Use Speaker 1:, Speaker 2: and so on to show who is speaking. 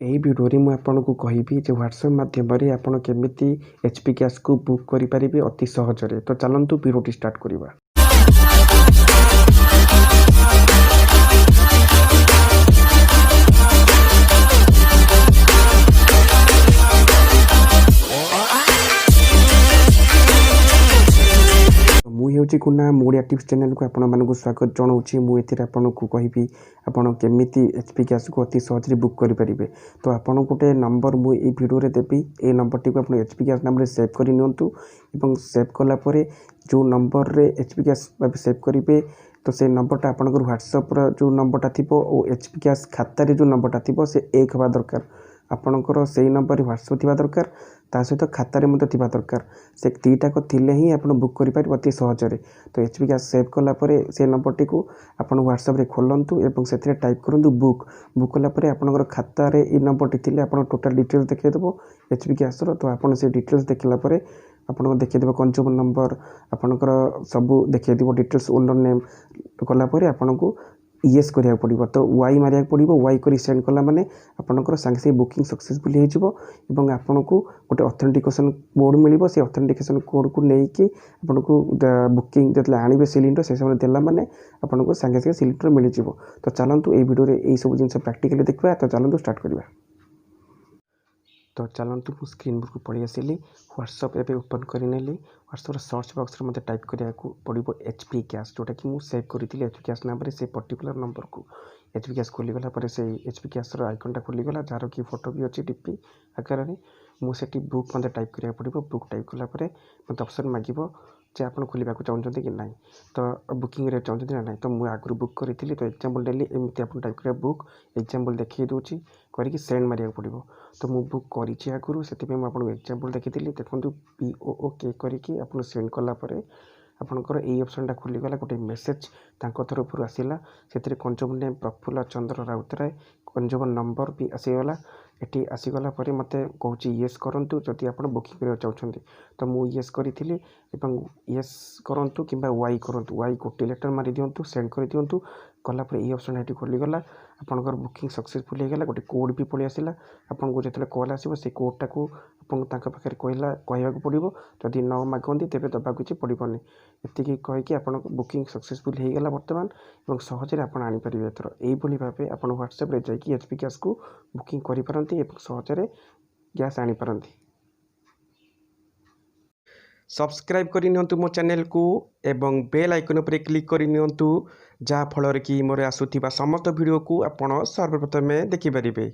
Speaker 1: ଏହି ଭିଡ଼ିଓରେ ମୁଁ ଆପଣଙ୍କୁ କହିବି ଯେ ହ୍ୱାଟ୍ସଆପ୍ ମାଧ୍ୟମରେ ଆପଣ କେମିତି HP ଗ୍ୟାସ୍‌କୁ ବୁକ୍ କରିପାରିବେ ଅତି ସହଜରେ। ତ ଚାଲନ୍ତୁ ଭିଡ଼ିଓଟି ଷ୍ଟାର୍ଟ କରିବା। ମୁଁ ହେଉଛି କୁନା ଓଡ଼ିଆ ଟିପ୍ସ ଚ୍ୟାନେଲକୁ ଆପଣମାନଙ୍କୁ ସ୍ୱାଗତ ଜଣାଉଛି। ମୁଁ ଏଥିରେ ଆପଣଙ୍କୁ କହିବି ଆପଣ କେମିତି HP ଗ୍ୟାସ୍‌କୁ ଅତି ସହଜରେ ବୁକ୍ କରିପାରିବେ। ତ ଆପଣଙ୍କୁ ଗୋଟେ ନମ୍ବର ମୁଁ ଏହି ଭିଡ଼ିଓରେ ଦେବି। ଏହି ନମ୍ବରଟିକୁ ଆପଣ HP ଗ୍ୟାସ୍ ନାମରେ ସେଭ୍ କରି ନିଅନ୍ତୁ ଏବଂ ସେଭ୍ କଲା ପରେ ଯେଉଁ ନମ୍ବରରେ HP ଗ୍ୟାସ୍ ସେଭ୍ କରିବେ ତ ସେ ନମ୍ବରଟା ଆପଣଙ୍କର ହ୍ୱାଟ୍ସଆପ୍‌ର ଯେଉଁ ନମ୍ବରଟା ଥିବ ଓ HP ଗ୍ୟାସ୍ ଖାତାରେ ଯେଉଁ ନମ୍ବରଟା ଥିବ ସେ ଏକ ହେବା ଦରକାର। ଆପଣଙ୍କର ସେଇ ନମ୍ବରରେ ହ୍ୱାଟ୍ସଆପ୍ ଥିବା ଦରକାର, ତା ସହିତ ଖାତାରେ ମଧ୍ୟ ଥିବା ଦରକାର। ସେ ଦୁଇଟାକ ଥିଲେ ହିଁ ଆପଣ ବୁକ୍ କରିପାରିବେ ଅତି ସହଜରେ। ତ HP ଗ୍ୟାସ୍ ସେଭ୍ କଲା ପରେ ସେ ନମ୍ବରଟିକୁ ଆପଣ ହ୍ୱାଟ୍ସଆପ୍‌ରେ ଖୋଲନ୍ତୁ ଏବଂ ସେଥିରେ ଟାଇପ୍ କରନ୍ତୁ ବୁକ୍। ବୁକ୍ କଲା ପରେ ଆପଣଙ୍କର ଖାତାରେ ଏଇ ନମ୍ବରଟି ଥିଲେ ଆପଣଙ୍କ ଟୋଟାଲ୍ ଡିଟେଲ୍ସ ଦେଖାଇଦେବ HP ଗ୍ୟାସ୍‌ର। ତ ଆପଣ ସେ ଡିଟେଲ୍ସ ଦେଖିଲା ପରେ ଆପଣଙ୍କୁ ଦେଖାଇଦେବ କନଜ୍ୟୁମର ନମ୍ବର, ଆପଣଙ୍କର ସବୁ ଦେଖାଇଦେବ ଡିଟେଲ୍ସ, ଓନର୍ ନେମ୍ କଲା ପରେ ଆପଣଙ୍କୁ ୟେସ୍ କରିବାକୁ ପଡ଼ିବ। ତ ୱାଇ ମାରିବାକୁ ପଡ଼ିବ। ୱାଇ କରି ସେଣ୍ଡ କଲା ମାନେ ଆପଣଙ୍କର ସାଙ୍ଗେ ସାଙ୍ଗେ ବୁକିଂ ସକ୍ସେସଫୁଲ୍ ହେଇଯିବ ଏବଂ ଆପଣଙ୍କୁ ଗୋଟେ ଅଥେଣ୍ଟିକେସନ୍ କୋଡ଼୍ ମିଳିବ। ସେ ଅଥେଣ୍ଟିକେସନ୍ କୋଡ଼୍କୁ ନେଇକି ଆପଣଙ୍କୁ ବୁକିଂ ଯେତେବେଳେ ଆଣିବେ ସିଲିଣ୍ଡର ସେ ସମୟରେ ଦେଲା ମାନେ ଆପଣଙ୍କୁ ସାଙ୍ଗେ ସାଙ୍ଗେ ସିଲିଣ୍ଡର ମିଳିଯିବ। ତ ଚାଲନ୍ତୁ ଏଇ ଭିଡ଼ିଓରେ ଏଇସବୁ ଜିନିଷ ପ୍ରାକ୍ଟିକାଲି ଦେଖିବା। ତ ଚାଲନ୍ତୁ ଷ୍ଟାର୍ଟ କରିବା। ତ ଚାଲନ୍ତୁ ମୁଁ ସ୍କ୍ରିନ୍‌କୁ ପଳେଇ ଆସିଲି। ହ୍ୱାଟ୍ସଆପ୍ ଏବେ ଓପନ୍ କରିନେଲି। ହ୍ୱାଟ୍ସଆପ୍‌ର ସର୍ଚ୍ଚ ବକ୍ସରେ ମୋତେ ଟାଇପ୍ କରିବାକୁ ପଡ଼ିବ HP ଗ୍ୟାସ୍, ଯେଉଁଟାକି ମୁଁ ସେଭ୍ କରିଥିଲି HP ଗ୍ୟାସ୍ ନାମରେ ସେ ପର୍ଟିକୁଲାର ନମ୍ବରକୁ। HP ଗ୍ୟାସ୍ ଖୋଲିଗଲା ପରେ ସେଇ HP ଗ୍ୟାସ୍‌ର ଆଇକନ୍‌ଟା ଖୋଲିଗଲା, ଯାହାର କି ଫଟୋ ବି ଅଛି ଡିପି ଆକାରରେ। ମୁଁ ସେଠି ବୁକ୍ ମୋତେ ଟାଇପ୍ କରିବାକୁ ପଡ଼ିବ। ବୁକ୍ ଟାଇପ୍ କଲା ପରେ ମୋତେ ଅପସନ୍ ମାଗିବ ଯେ ଆପଣ ଖୋଲିବାକୁ ଚାହୁଁଛନ୍ତି କି ନାହିଁ, ତ ବୁକିଂ କରିବାକୁ ଚାହୁଁଛନ୍ତି ନା ନାହିଁ। ତ ମୁଁ ଆଗରୁ ବୁକ୍ କରିଥିଲି, ତ ଏକ୍ଜାମ୍ପଲ୍ ନେଲି। ଏମିତି ଆପଣ ଟାଇପ୍ କରିବା ବୁକ୍, ଏକ୍ଜାମ୍ପଲ୍ ଦେଖାଇ ଦେଉଛି, କରିକି ସେଣ୍ଡ ମାରିବାକୁ ପଡ଼ିବ। ତ ମୁଁ ବୁକ୍ କରିଛି ଆଗରୁ, ସେଥିପାଇଁ ମୁଁ ଆପଣଙ୍କୁ ଏକ୍ଜାମ୍ପଲ୍ ଦେଖିଥିଲି। ଦେଖନ୍ତୁ POOK କରିକି ଆପଣ ସେଣ୍ଡ କଲା ପରେ ଆପଣଙ୍କର ଏଇ ଅପସନ୍‌ଟା ଖୋଲିଗଲା। ଗୋଟେ ମେସେଜ୍ ତାଙ୍କ ତରଫରୁ ଆସିଲା। ସେଥିରେ କନଜ୍ୟୁମର ନେମ୍ ପ୍ରଫୁଲ୍ଲ ଚନ୍ଦ୍ର ରାଉତରାୟ, କନଜ୍ୟୁମର ନମ୍ବର ବି ଆସିଗଲା। ଏଠି ଆସିଗଲା ପରେ ମୋତେ କହୁଛି ୟେସ୍ କରନ୍ତୁ ଯଦି ଆପଣ ବୁକିଂ କରିବାକୁ ଚାହୁଁଛନ୍ତି। ତ ମୁଁ ୟେସ୍ କରିଥିଲି ଏବଂ ୟେସ୍ କରନ୍ତୁ କିମ୍ବା ୱାଇ କରନ୍ତୁ, ୱାଇ ଗୋଟେ ଲେଟର୍ ମାରି ଦିଅନ୍ତୁ, ସେଣ୍ଡ କରିଦିଅନ୍ତୁ। କଲା ପରେ ଏଇ ଅପସନ୍ ଏଠି ଖୋଲିଗଲା। ଆପଣଙ୍କର ବୁକିଂ ସକ୍ସେସଫୁଲ୍ ହେଇଗଲା। ଗୋଟେ କୋଡ଼୍ ବି ପଳେଇ ଆସିଲା। ଆପଣଙ୍କୁ ଯେତେବେଳେ କଲ୍ ଆସିବ ସେ କୋଡ଼୍ଟାକୁ ଆପଣଙ୍କୁ ତାଙ୍କ ପାଖରେ କହିବାକୁ ପଡ଼ିବ। ଯଦି ନ ମାଗନ୍ତି ତେବେ ଦେବାକୁ କିଛି ପଡ଼ିବନି। ଏତିକି କହିକି ଆପଣଙ୍କ ବୁକିଂ ସକ୍ସେସଫୁଲ୍ ହେଇଗଲା ବର୍ତ୍ତମାନ ଏବଂ ସହଜରେ ଆପଣ ଆଣିପାରିବେ ଏଥର। ଏଇଭଳି ଭାବେ ଆପଣ ହ୍ୱାଟ୍ସଆପ୍‌ରେ ଯାଇକି HP ଗ୍ୟାସ୍‌କୁ ବୁକିଂ କରିପାରନ୍ତି ଏବଂ ସହଜରେ ଗ୍ୟାସ୍ ଆଣିପାରନ୍ତି। ସବସ୍କ୍ରାଇବ୍ କରିନିଅନ୍ତୁ ମୋ ଚ୍ୟାନେଲକୁ ଏବଂ ବେଲ୍ ଆଇକନ୍ ଉପରେ କ୍ଲିକ୍ କରିନିଅନ୍ତୁ, ଯାହାଫଳରେ କି ମୋର ଆସୁଥିବା ସମସ୍ତ ଭିଡ଼ିଓକୁ ଆପଣ ସର୍ବପ୍ରଥମେ ଦେଖିପାରିବେ।